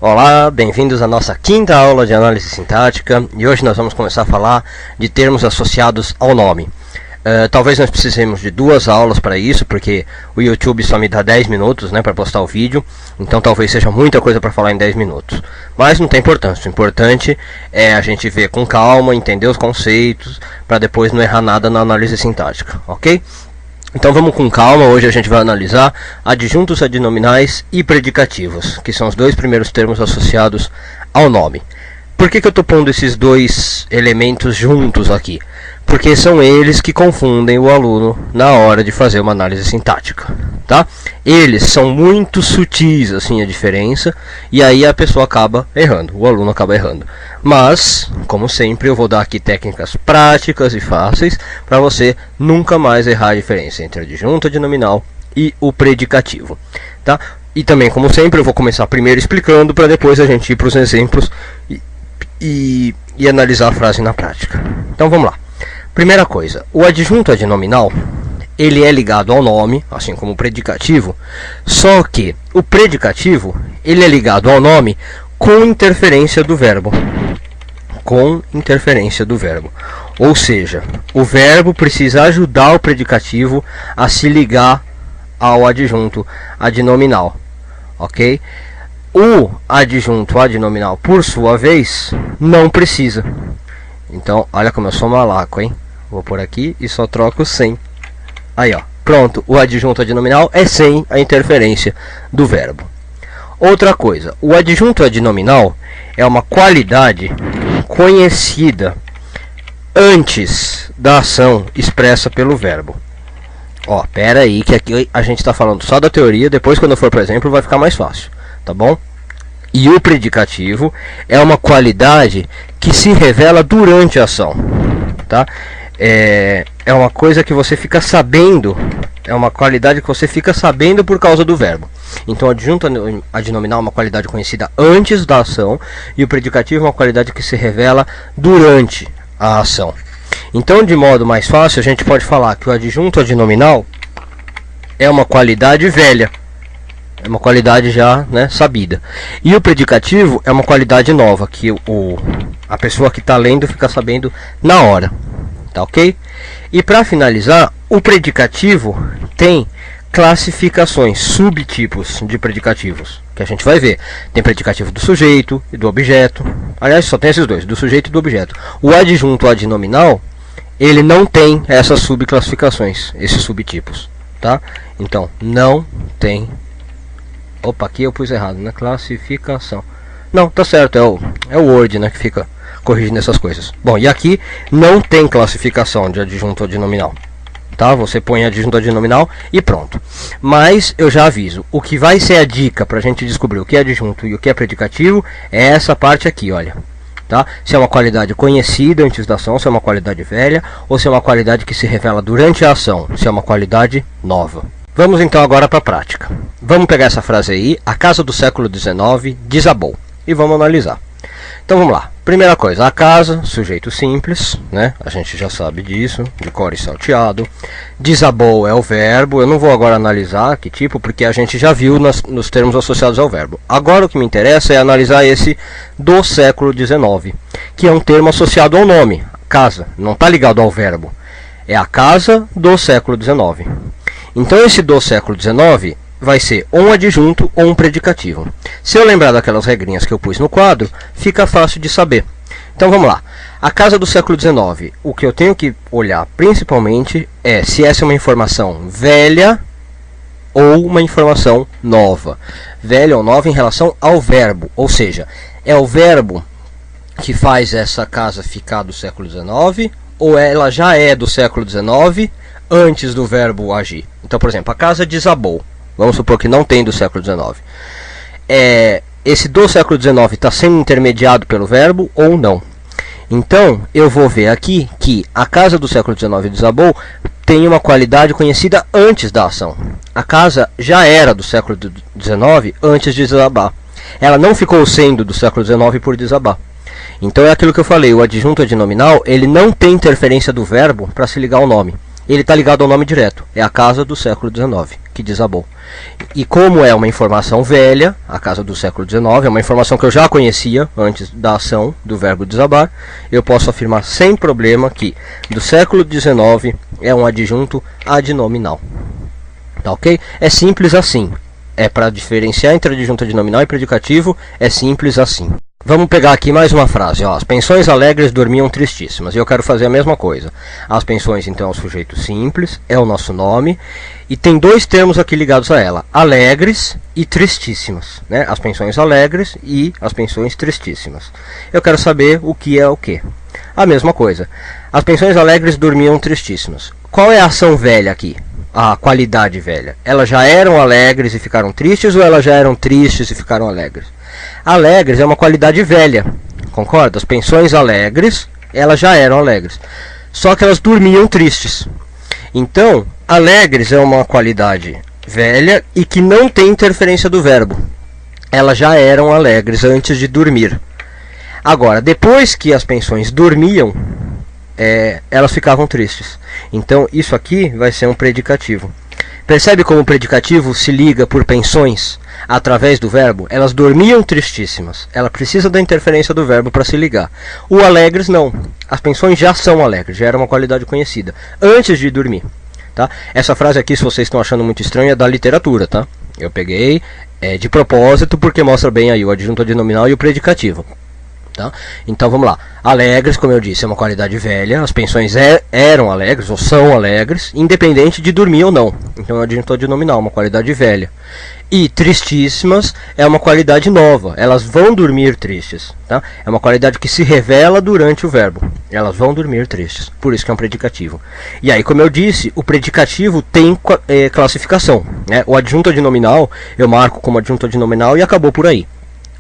Olá, bem-vindos à nossa quinta aula de análise sintática e hoje nós vamos começar a falar de termos associados ao nome. Talvez nós precisemos de 2 aulas para isso, porque o YouTube só me dá 10 minutos, para postar o vídeo, então talvez seja muita coisa para falar em 10 minutos. Mas não tem importância, o importante é a gente ver com calma, entender os conceitos, para depois não errar nada na análise sintática, ok? Então vamos com calma, hoje a gente vai analisar adjuntos adnominais e predicativos, que são os 2 primeiros termos associados ao nome. Por que eu estou pondo esses 2 elementos juntos aqui? Porque são eles que confundem o aluno na hora de fazer uma análise sintática, tá? Eles são muito sutis, assim, a diferença, e aí a pessoa acaba errando, o aluno acaba errando. Mas, como sempre, eu vou dar aqui técnicas práticas e fáceis para você nunca mais errar a diferença entre adjunto adnominal e o predicativo, tá? E também, como sempre, eu vou começar primeiro explicando para depois a gente ir para os exemplos e analisar a frase na prática. Então vamos lá. Primeira coisa, o adjunto adnominal, ele é ligado ao nome, assim como o predicativo, só que o predicativo, ele é ligado ao nome com interferência do verbo. Com interferência do verbo. Ou seja, o verbo precisa ajudar o predicativo a se ligar ao adjunto adnominal, ok? O adjunto adnominal, por sua vez, não precisa. Então, olha como eu sou malaco, hein? Vou por aqui e só troco sem. Aí, ó. Pronto, o adjunto adnominal é sem a interferência do verbo. Outra coisa, o adjunto adnominal é uma qualidade conhecida antes da ação expressa pelo verbo. Ó, pera aí que aqui a gente está falando só da teoria, depois quando eu for para o exemplo vai ficar mais fácil, tá bom? E o predicativo é uma qualidade que se revela durante a ação, tá? É uma coisa que você fica sabendo, é uma qualidade que você fica sabendo por causa do verbo. Então, o adjunto adnominal é uma qualidade conhecida antes da ação e o predicativo é uma qualidade que se revela durante a ação. Então, de modo mais fácil, a gente pode falar que o adjunto adnominal é uma qualidade velha. É uma qualidade já, sabida. E o predicativo é uma qualidade nova, que a pessoa que está lendo fica sabendo na hora. Tá ok? E para finalizar, o predicativo tem classificações, subtipos de predicativos, que a gente vai ver. Tem predicativo do sujeito e do objeto. Aliás, só tem esses 2, do sujeito e do objeto. O adjunto adnominal, ele não tem essas subclassificações, esses subtipos, tá? Então, não tem. Opa, aqui eu pus errado, classificação. Não, tá certo, é o Word, que fica corrigindo essas coisas. Bom, e aqui não tem classificação de adjunto adnominal, tá? Você põe adjunto adnominal e pronto. Mas eu já aviso, o que vai ser a dica para a gente descobrir o que é adjunto e o que é predicativo é essa parte aqui, olha. Tá? Se é uma qualidade conhecida antes da ação, se é uma qualidade velha, ou se é uma qualidade que se revela durante a ação, se é uma qualidade nova. Vamos então agora para a prática. Vamos pegar essa frase aí, a casa do século XIX desabou, e vamos analisar. Então vamos lá. Primeira coisa, a casa, sujeito simples, a gente já sabe disso, de cor e salteado. Desabou é o verbo, eu não vou agora analisar que tipo, porque a gente já viu nos termos associados ao verbo. Agora o que me interessa é analisar esse do século XIX, que é um termo associado ao nome, casa, não está ligado ao verbo. É a casa do século XIX. Então esse do século XIX vai ser ou um adjunto ou um predicativo. Se eu lembrar daquelas regrinhas que eu pus no quadro, fica fácil de saber. Então vamos lá. A casa do século XIX, o que eu tenho que olhar principalmente é se essa é uma informação velha ou uma informação nova. Velha ou nova em relação ao verbo, ou seja, é o verbo que faz essa casa ficar do século XIX ou ela já é do século XIX antes do verbo agir. Então, por exemplo, a casa desabou. Vamos supor que não tem do século XIX. Esse do século XIX está sendo intermediado pelo verbo ou não? Então, eu vou ver aqui que a casa do século XIX desabou tem uma qualidade conhecida antes da ação. A casa já era do século XIX antes de desabar. Ela não ficou sendo do século XIX por desabar. Então, é aquilo que eu falei, o adjunto adnominal, ele não tem interferência do verbo para se ligar ao nome. ele está ligado ao nome direto. É a casa do século XIX que desabou. E como é uma informação velha, a casa do século XIX é uma informação que eu já conhecia antes da ação do verbo desabar, eu posso afirmar sem problema que do século XIX é um adjunto adnominal. Tá ok? É simples assim. É para diferenciar entre adjunto adnominal e predicativo, é simples assim. Vamos pegar aqui mais uma frase, ó. As pensões alegres dormiam tristíssimas. E eu quero fazer a mesma coisa. As pensões, então, é o sujeito simples, é o nosso nome. E tem dois termos aqui ligados a ela. Alegres e tristíssimas, né? As pensões alegres e as pensões tristíssimas. Eu quero saber o que é o que. A mesma coisa. As pensões alegres dormiam tristíssimas. Qual é a ação velha aqui? A qualidade velha. Elas já eram alegres e ficaram tristes ou elas já eram tristes e ficaram alegres? Alegres é uma qualidade velha, concorda? As pensões alegres, elas já eram alegres, só que elas dormiam tristes. Então, alegres é uma qualidade velha e que não tem interferência do verbo. Elas já eram alegres antes de dormir. Agora, depois que as pensões dormiam, elas ficavam tristes. Então, isso aqui vai ser um predicativo. Percebe como o predicativo se liga por pensões através do verbo? Elas dormiam tristíssimas. Ela precisa da interferência do verbo para se ligar. O alegres não. As pensões já são alegres, já era uma qualidade conhecida antes de dormir. Tá? Essa frase aqui, se vocês estão achando muito estranha, é da literatura. Tá? Eu peguei de propósito porque mostra bem aí o adjunto adnominal e o predicativo. Tá? Então vamos lá. Alegres, como eu disse, é uma qualidade velha. As pensões eram alegres ou são alegres, independente de dormir ou não. Então é um adjunto adnominal, uma qualidade velha. E tristíssimas é uma qualidade nova. Elas vão dormir tristes. Tá? É uma qualidade que se revela durante o verbo. Elas vão dormir tristes. Por isso que é um predicativo. E aí, como eu disse, o predicativo tem classificação. Né? O adjunto adnominal eu marco como adjunto adnominal e acabou por aí.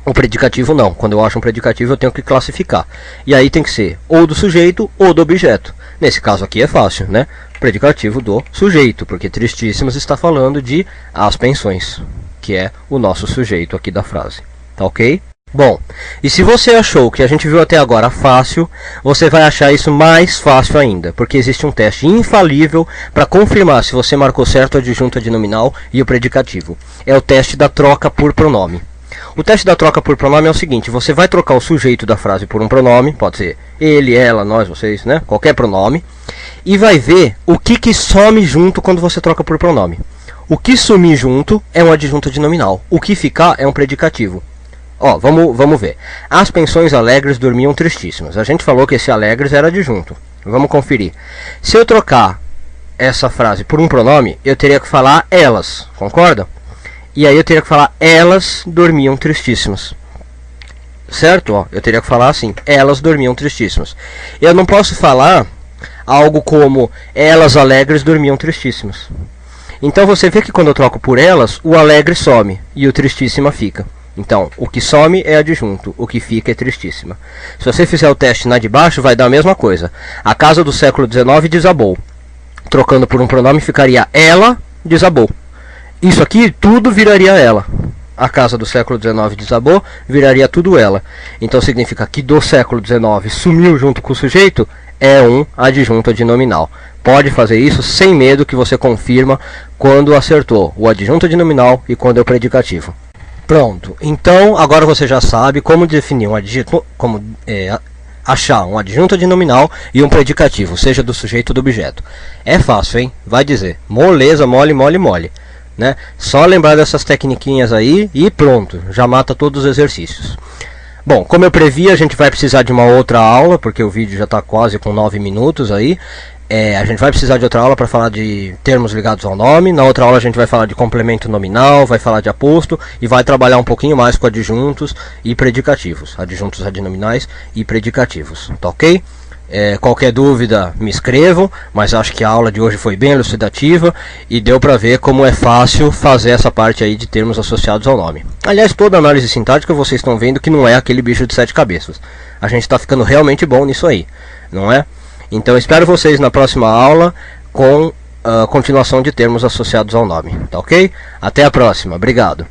O predicativo não. Quando eu acho um predicativo eu tenho que classificar. E aí tem que ser ou do sujeito ou do objeto. Nesse caso aqui é fácil, né? Predicativo do sujeito, porque tristíssimas está falando de as pensões, que é o nosso sujeito aqui da frase. Tá ok? Bom, e se você achou que a gente viu até agora fácil, você vai achar isso mais fácil ainda, porque existe um teste infalível para confirmar se você marcou certo o adjunto adnominal e o predicativo. É o teste da troca por pronome. O teste da troca por pronome é o seguinte: você vai trocar o sujeito da frase por um pronome, pode ser ele, ela, nós, vocês, né? Qualquer pronome, e vai ver o que some junto quando você troca por pronome. O que sumir junto é um adjunto adnominal, o que ficar é um predicativo. Ó, vamos ver. As pensões alegres dormiam tristíssimas. A gente falou que esse alegres era adjunto. Vamos conferir. Se eu trocar essa frase por um pronome, eu teria que falar elas, concorda? E aí eu teria que falar elas dormiam tristíssimas. Certo? Ó, eu teria que falar assim, elas dormiam tristíssimas. Eu não posso falar algo como elas alegres dormiam tristíssimas. Então você vê que quando eu troco por elas, o alegre some e o tristíssima fica. Então, o que some é adjunto, o que fica é tristíssima. Se você fizer o teste na de baixo, vai dar a mesma coisa. A casa do século XIX desabou. Trocando por um pronome ficaria ela desabou. Isso aqui tudo viraria ela. A casa do século XIX desabou, viraria tudo ela. Então significa que do século XIX sumiu junto com o sujeito, é um adjunto adnominal. Pode fazer isso sem medo que você confirma quando acertou o adjunto adnominal e quando é o predicativo. Pronto, então agora você já sabe como definir um adjunto, achar um adjunto adnominal e um predicativo, seja do sujeito ou do objeto. É fácil, hein? Vai dizer, moleza, mole, mole, mole. Né? Só lembrar dessas tecniquinhas aí e pronto, já mata todos os exercícios. Bom, como eu previ, a gente vai precisar de uma outra aula, porque o vídeo já está quase com 9 minutos aí. A gente vai precisar de outra aula para falar de termos ligados ao nome. Na outra aula a gente vai falar de complemento nominal, vai falar de aposto e vai trabalhar um pouquinho mais com adjuntos e predicativos, adjuntos adnominais e predicativos, tá ok? Qualquer dúvida me escrevam, mas acho que a aula de hoje foi bem elucidativa e deu para ver como é fácil fazer essa parte aí de termos associados ao nome. Aliás, toda análise sintática vocês estão vendo que não é aquele bicho de 7 cabeças. A gente está ficando realmente bom nisso aí, não é? Então espero vocês na próxima aula com a continuação de termos associados ao nome, tá ok? Até a próxima, obrigado.